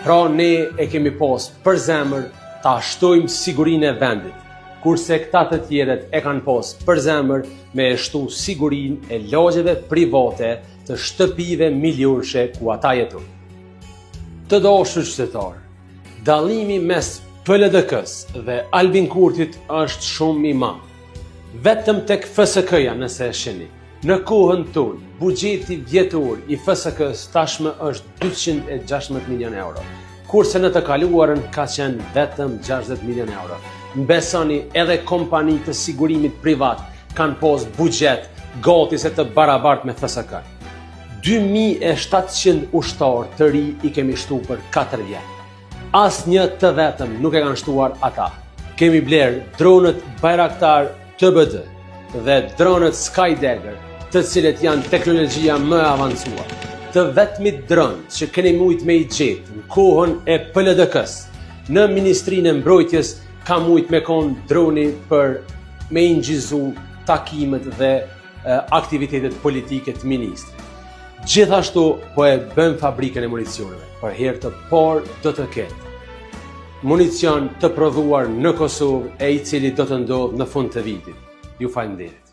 Pra ne e kemi pas për zemër ta shtojmë sigurinë e vendit, kurse këta të tjerët e kanë pas për zemër me shtu sigurinë e lagjeve private të shtëpive milionshe ku ata jetojnë. Të dashur qytetarë, dallimi mes PLDK-s dhe Albin Kurtit është shumë i madh. Vetëm tek FSK-ja nëse e shihni. Në kohën tonë, buxheti vjetor i FSK-s tashmë është 216 milion euro, kurse në të kaluarën ka qenë vetëm 60 milion euro. Mbesoni edhe kompani të sigurimit privat kanë pas buxhet gati se të barabartë me FSK. 2700 ushtarë të ri i kemi shtu për 4 vjet. Asnjë të vetëm nuk e kanë shtuar ata. Kemi bler dronët Bayraktar TBD dhe dronët Skydagger, të cilët janë teknologjia më e avancuar. Të vetmit dron që keni mujt me i gjetë në kohën e PLDK-s, në Ministrinë e Mbrojtjes ka mujt me konë droni për me ingjizu takimet dhe aktivitetet politike të ministrit. Gjithashtu po e bën fabrikën e municioneve. Për herë të parë do të ketë municion të prodhuar në Kosovë e i cili do të ndodhë në fund të vitit. Ju falenderoj.